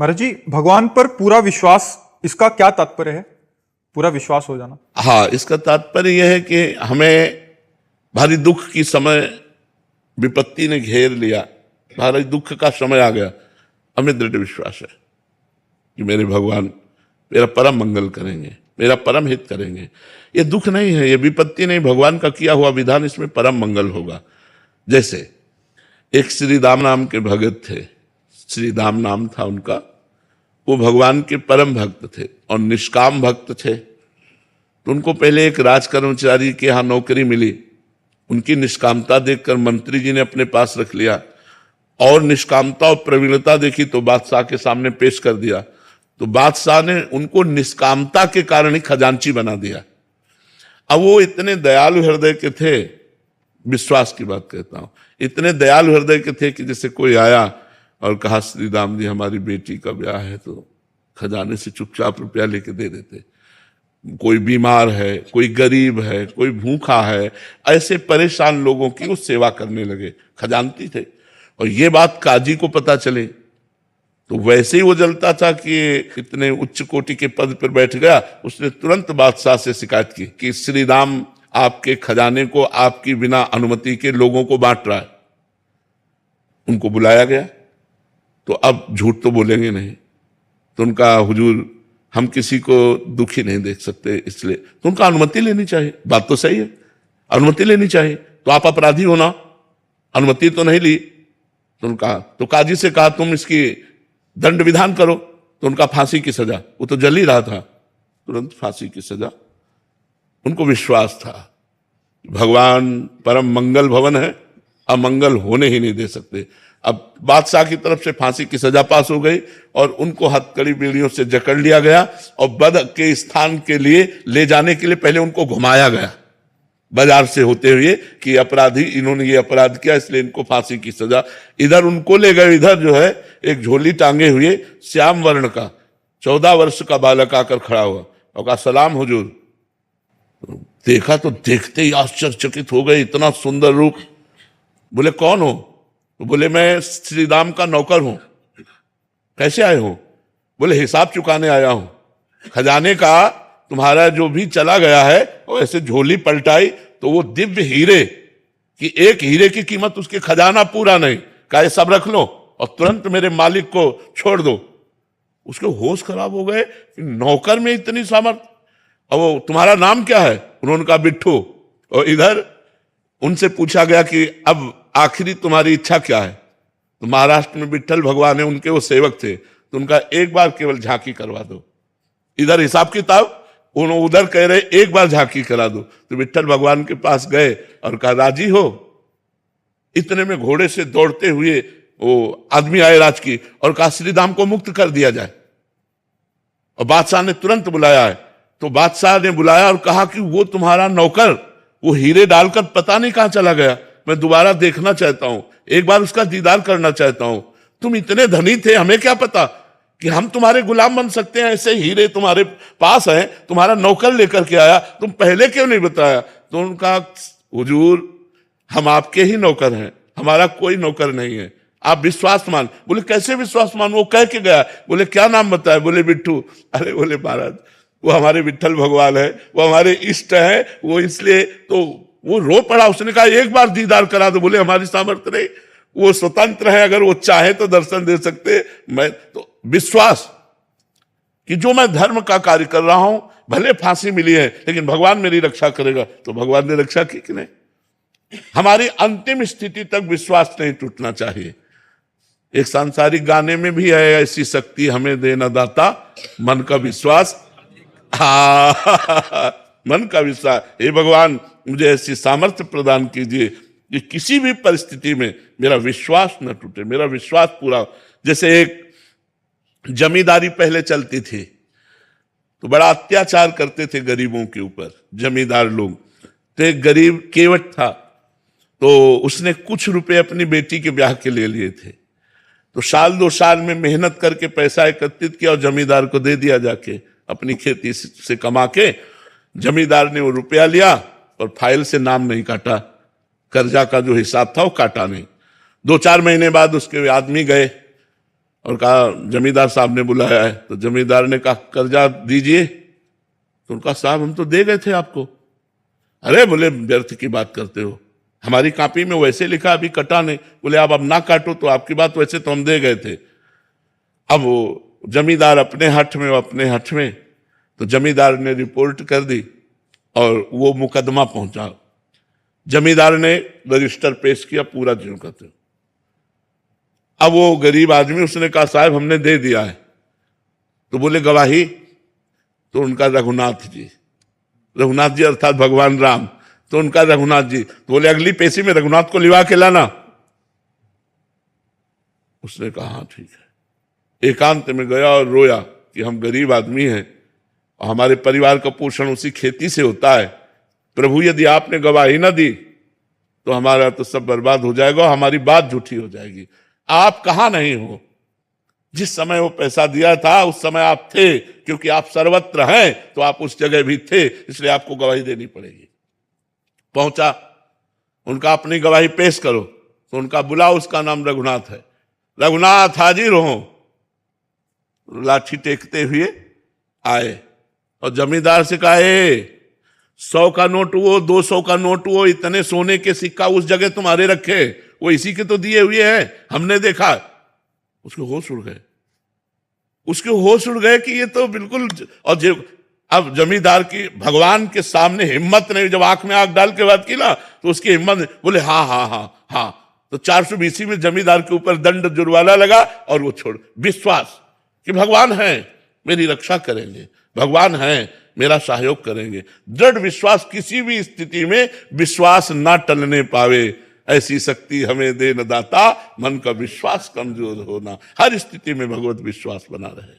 महाराज जी, भगवान पर पूरा विश्वास, इसका क्या तात्पर्य है? पूरा विश्वास हो जाना। हाँ, इसका तात्पर्य यह है कि हमें भारी दुख की समय विपत्ति ने घेर लिया, भारी दुख का समय आ गया, हमें दृढ़ विश्वास है कि मेरे भगवान मेरा परम मंगल करेंगे, मेरा परम हित करेंगे। ये दुख नहीं है, ये विपत्ति नहीं, भगवान का किया हुआ विधान, इसमें परम मंगल होगा। जैसे एक श्री दाम नाम के भगत थे, श्री दाम नाम था उनका। वो भगवान के परम भक्त थे और निष्काम भक्त थे। तो उनको पहले एक राज कर्मचारी के यहाँ नौकरी मिली। उनकी निष्कामता देखकर मंत्री जी ने अपने पास रख लिया और निष्कामता और प्रवीणता देखी तो बादशाह के सामने पेश कर दिया। तो बादशाह ने उनको निष्कामता के कारण ही खजांची बना दिया। अब वो इतने दयालु हृदय के थे, विश्वास की बात कहता हूं, इतने दयालु हृदय के थे कि जैसे कोई आया और कहा श्री राम जी हमारी बेटी का ब्याह है, तो खजाने से चुपचाप रुपया लेके दे देते। कोई बीमार है, कोई गरीब है, कोई भूखा है, ऐसे परेशान लोगों की वो सेवा करने लगे, खजानती थे। और ये बात काजी को पता चले तो वैसे ही वो जलता था कि इतने उच्च कोटि के पद पर बैठ गया। उसने तुरंत बादशाह से शिकायत की कि श्री राम आपके खजाने को आपकी बिना अनुमति के लोगों को बांट रहा है। उनको बुलाया गया तो अब झूठ तो बोलेंगे नहीं, तो उनका हुजूर हम किसी को दुखी नहीं देख सकते, इसलिए तो उनका अनुमति लेनी चाहिए। बात तो सही है, अनुमति लेनी चाहिए। तो आप अपराधी हो ना, अनुमति तो नहीं ली। तो उनका तो काजी से कहा तुम इसकी दंड विधान करो। तो उनका फांसी की सजा, वो तो जल ही रहा था, तुरंत फांसी की सजा। उनको विश्वास था भगवान परम मंगल भवन है, अमंगल होने ही नहीं दे सकते। अब बादशाह की तरफ से फांसी की सजा पास हो गई और उनको हथकड़ी बेड़ियों से जकड़ लिया गया और बद के स्थान के लिए ले जाने के लिए पहले उनको घुमाया गया बाजार से होते हुए कि अपराधी, इन्होंने ये अपराध किया इसलिए इनको फांसी की सजा। इधर उनको ले गए, इधर जो है एक झोली टांगे हुए श्याम वर्ण का 14 वर्ष का बालक आकर खड़ा हुआ और कहा सलाम हुजूर। देखा तो देखते ही आश्चर्यचकित हो गए, इतना सुंदर रूप। बोले कौन हो? तो बोले मैं श्री राम का नौकर हूं। कैसे आए हो? बोले हिसाब चुकाने आया हूं, खजाने का तुम्हारा जो भी चला गया है। और ऐसे झोली पलटाई तो वो दिव्य हीरे कि एक हीरे की कीमत उसके खजाना पूरा नहीं। कहा सब रख लो और तुरंत मेरे मालिक को छोड़ दो। उसके होश खराब हो गए, नौकर में इतनी सामर्थ। और वो तुम्हारा नाम क्या है? उन्होंने कहा बिट्ठू। और इधर उनसे पूछा गया कि अब आखिरी तुम्हारी इच्छा क्या है? तो महाराष्ट्र में विट्ठल भगवान है, उनके वो सेवक थे, तो उनका एक बार केवल झांकी करवा दो। इधर हिसाब किताब, उधर कह रहे एक बार झांकी करा दो। तो विट्ठल भगवान के पास गए और कहा राजी हो? इतने में घोड़े से दौड़ते हुए वो आदमी आए राज की और कहा श्री राम को मुक्त कर दिया जाए। और बादशाह ने तुरंत बुलाया है। तो बादशाह ने बुलाया और कहा कि वो तुम्हारा नौकर वो हीरे डालकर पता नहीं कहां चला गया, मैं दोबारा देखना चाहता हूं, एक बार उसका दीदार करना चाहता हूं। तुम इतने धनी थे, हमें क्या पता कि हम तुम्हारे गुलाम बन सकते हैं, ऐसे हीरे तुम्हारे पास हैं, तुम्हारा नौकर लेकर के आया, तुम पहले क्यों नहीं बताया? तो उनका हुजूर हम आपके ही नौकर हैं, हमारा कोई नौकर नहीं है, आप विश्वास मान। बोले कैसे विश्वास मान? वो कह के गया। बोले क्या नाम बताया? बोले बिट्ठू। अरे बोले महाराज वो हमारे विट्ठल भगवान है, वो हमारे इष्ट है, वो इसलिए तो वो रो पड़ा। उसने कहा एक बार दीदार करा दो। बोले हमारी सामर्थ्य नहीं, वो स्वतंत्र है, अगर वो चाहे तो दर्शन दे सकते। मैं तो विश्वास कि जो मैं धर्म का कार्य कर रहा हूं, भले फांसी मिली है लेकिन भगवान मेरी रक्षा करेगा। तो भगवान ने रक्षा की कि नहीं? हमारी अंतिम स्थिति तक विश्वास नहीं टूटना चाहिए। एक सांसारिक गाने में भी है, ऐसी शक्ति हमें देना दाता मन का विश्वास। मन का विश्वास, हे भगवान मुझे ऐसी सामर्थ्य प्रदान कीजिए कि किसी भी परिस्थिति में मेरा विश्वास न टूटे, मेरा विश्वास पूरा। जैसे एक जमींदारी पहले चलती थी तो बड़ा अत्याचार करते थे गरीबों के ऊपर जमींदार लोग। तो एक गरीब केवट था, तो उसने कुछ रुपए अपनी बेटी के ब्याह के ले लिए थे। तो साल 2 साल में मेहनत करके पैसा एकत्रित किया और जमींदार को दे दिया जाके, अपनी खेती से कमा के। जमींदार ने वो रुपया लिया और फाइल से नाम नहीं काटा, कर्जा का जो हिसाब था वो काटा नहीं। 2-4 महीने बाद उसके आदमी गए और कहा जमींदार साहब ने बुलाया है। तो जमींदार ने कहा कर्जा दीजिए। तो उनका साहब हम तो दे गए थे आपको। अरे बोले व्यर्थ की बात करते हो, हमारी कॉपी में वैसे लिखा, अभी कटा नहीं। बोले आप अब ना काटो तो आपकी बात, वैसे तो हम दे गए थे। अब वो जमींदार अपने हठ में, अपने हठ में। तो जमींदार ने रिपोर्ट कर दी और वो मुकदमा पहुंचा। जमींदार ने रजिस्टर पेश किया, पूरा ज्यों का त्यों। अब वो गरीब आदमी, उसने कहा साहब हमने दे दिया है। तो बोले गवाही? तो उनका रघुनाथ जी अर्थात भगवान राम। तो उनका रघुनाथ जी। तो बोले अगली पेशी में रघुनाथ को लिवा के लाना। उसने कहा हाँ ठीक है। एकांत में गया और रोया कि हम गरीब आदमी हैं और हमारे परिवार का पोषण उसी खेती से होता है। प्रभु यदि आपने गवाही ना दी तो हमारा तो सब बर्बाद हो जाएगा, हमारी बात झूठी हो जाएगी। आप कहां नहीं हो? जिस समय वो पैसा दिया था उस समय आप थे, क्योंकि आप सर्वत्र हैं तो आप उस जगह भी थे, इसलिए आपको गवाही देनी पड़ेगी। पहुंचा, उनका अपनी गवाही पेश करो। तो उनका बुलाओ, उसका नाम रघुनाथ है। रघुनाथ हाजिर हो। लाठी टेकते हुए आए और जमींदार से कहा 100 का नोट वो, 200 का नोट वो, इतने सोने के सिक्का उस जगह तुम्हारे रखे, वो इसी के तो दिए हुए हैं, हमने देखा। उसके होश उड़ गए कि ये तो बिल्कुल। और अब जमींदार की भगवान के सामने हिम्मत नहीं, जब आंख में आंख डाल के बात की ना तो उसकी हिम्मत नहीं। बोले हाँ हाँ हाँ हाँ। तो 420 में जमींदार के ऊपर दंड जुर्माना लगा और वो छोड़। विश्वास कि भगवान है मेरी रक्षा करेंगे, भगवान है मेरा सहयोग करेंगे। दृढ़ विश्वास, किसी भी स्थिति में विश्वास ना टलने पावे, ऐसी शक्ति हमें दे न दाता। मन का विश्वास कमजोर होना, हर स्थिति में भगवत विश्वास बना रहे।